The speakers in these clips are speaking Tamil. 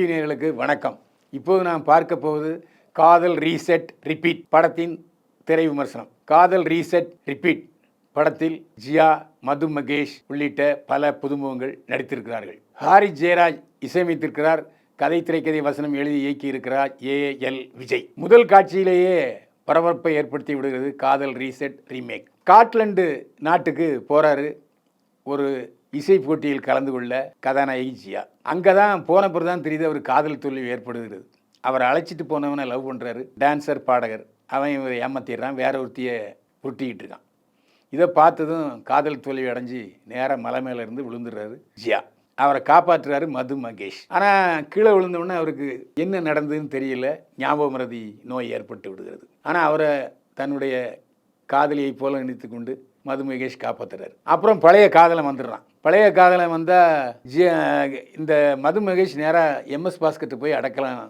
டிவி நேயர்களுக்கு வணக்கம். இப்போது நாம் பார்க்க போவது காதல் ரீசெட் ரிப்பீட் படத்தின் திரை விமர்சனம். காதல் ரீசெட் ரிப்பீட் படத்தில் ஜியா, மது மகேஷ் உள்ளிட்ட பல புதுமுகங்கள் நடித்திருக்கிறார்கள். ஹாரிஸ் ஜெயராஜ் இசையமைத்திருக்கிறார். கதை, திரைக்கதை, வசனம் எழுதி இயக்கியிருக்கிறார் ஏஎல் விஜய். முதல் காட்சியிலேயே பரபரப்பை ஏற்படுத்தி விடுகிறது காதல் ரீசெட் ரீமேக். ஸ்காட்லாந்து நாட்டுக்கு போறாரு ஒரு இசை போட்டியில் கலந்து கொள்ள கதாநாயகி ஜியா. அங்கே தான் போன பிறகு தான் தெரியுது அவர் காதல் தோல்வி ஏற்படுகிறது. அவரை அழைச்சிட்டு போனவனை லவ் பண்ணுறாரு. டான்ஸர், பாடகர். அவன் இவர் ஏமாத்திடுறான், வேற ஒருத்தியை புருட்டிக்கிட்டு இருக்கான். இதை பார்த்ததும் காதல் தோல்வி அடைஞ்சு நேராக மலை மேலே இருந்து விழுந்துடுறாரு ஜியா. அவரை காப்பாற்றுறாரு மது மகேஷ். ஆனால் கீழே விழுந்தோடனே அவருக்கு என்ன நடந்ததுன்னு தெரியல, ஞாபக மறதி நோய் ஏற்பட்டு விடுகிறது. ஆனால் அவரை தன்னுடைய காதலியை போல நினைத்து கொண்டு மது மகேஷ் காப்பாற்றுறாரு. அப்புறம் பழைய காதலை வந்துடுறான். பழைய காதலை வந்தால் இந்த மது மகேஷ் நேராக எம்எஸ் பாஸ்கர்கிட்ட போய் அடக்கலாம்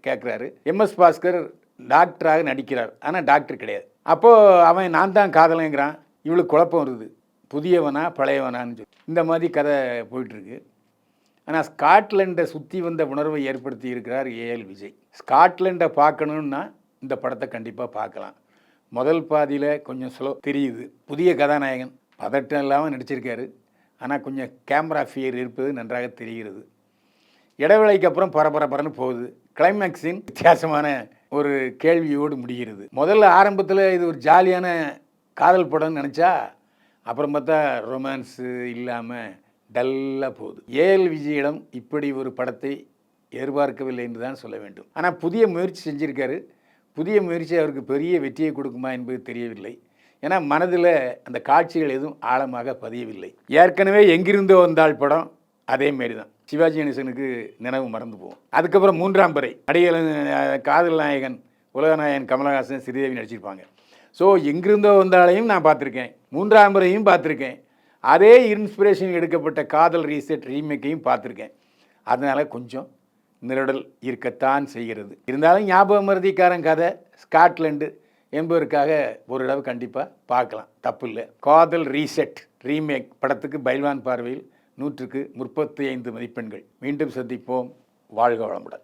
கேட்குறாரு. எம்எஸ் பாஸ்கர் டாக்டராக நடிக்கிறார், ஆனால் டாக்டர் கிடையாது. அப்போது அவன் நான் தான் காதலைங்கிறான். இவளுக்கு குழப்பம் வருது, புதியவனா பழையவனான்னு சொல்லி. இந்த மாதிரி கதை போயிட்டுருக்கு. ஆனால் ஸ்காட்லாண்டை சுற்றி வந்த உணர்வை ஏற்படுத்தி இருக்கிறார் ஏஎல் விஜய். ஸ்காட்லாண்டை பார்க்கணுன்னா இந்த படத்தை கண்டிப்பாக பார்க்கலாம். முதல் பாதியில் கொஞ்சம் ஸ்லோ தெரியுது. புதிய கதாநாயகன் பதட்டம் இல்லாமல் நடிச்சிருக்காரு. ஆனால் கொஞ்சம் கேமரா ஃபியர் இருப்பது நன்றாக தெரிகிறது. இடைவேளைக்கு அப்புறம் பரபரன்னு போகுது. கிளைமேக்ஸின் வித்தியாசமான ஒரு கேள்வியோடு முடிகிறது. முதல்ல ஆரம்பத்தில் இது ஒரு ஜாலியான காதல் படம்னு நினச்சா அப்புறம் பார்த்தா ரொமான்ஸு இல்லாமல் டல்லாக போகுது. ஏஎல் விஜயிடம் இப்படி ஒரு படத்தை எதிர்பார்க்கவில்லை என்று தான் சொல்ல வேண்டும். ஆனால் புதிய முயற்சி செஞ்சுருக்காரு. புதிய முயற்சி அவருக்கு பெரிய வெற்றியை கொடுக்குமா என்பது தெரியவில்லை. ஏன்னா மனதில் அந்த காட்சிகள் எதுவும் ஆழமாக பதியவில்லை. ஏற்கனவே எங்கிருந்தோ வந்தாள் படம் அதேமாரி தான். சிவாஜி கணேசனுக்கு நினைவு மறந்து போகும். அதுக்கப்புறம் மூன்றாம் பிறை நடிகர் காதல் நாயகன் உலகநாயகன் கமலஹாசன், ஸ்ரீதேவி நடிச்சிருப்பாங்க. ஸோ எங்கிருந்தோ வந்தாலையும் நான் பார்த்துருக்கேன், மூன்றாம் பிறையும் பார்த்துருக்கேன், அதே இன்ஸ்பிரேஷன் எடுக்கப்பட்ட காதல் ரீசெட் ரீமேக்கையும் பார்த்துருக்கேன். அதனால் கொஞ்சம் நிரடல் இருக்கத்தான் செய்கிறது. இருந்தாலும் ஞாபக மறதிக்காரன் கதை, ஸ்காட்லாண்டு என்பதற்காக ஒரு தடவை கண்டிப்பாக பார்க்கலாம், தப்பு இல்லை. காதல் ரீசெட் ரீமேக் படத்துக்கு பைல்வான் பார்வையில் 100க்கு 35 மதிப்பெண்கள். மீண்டும் சந்திப்போம். வாழ்க வளமுடன்.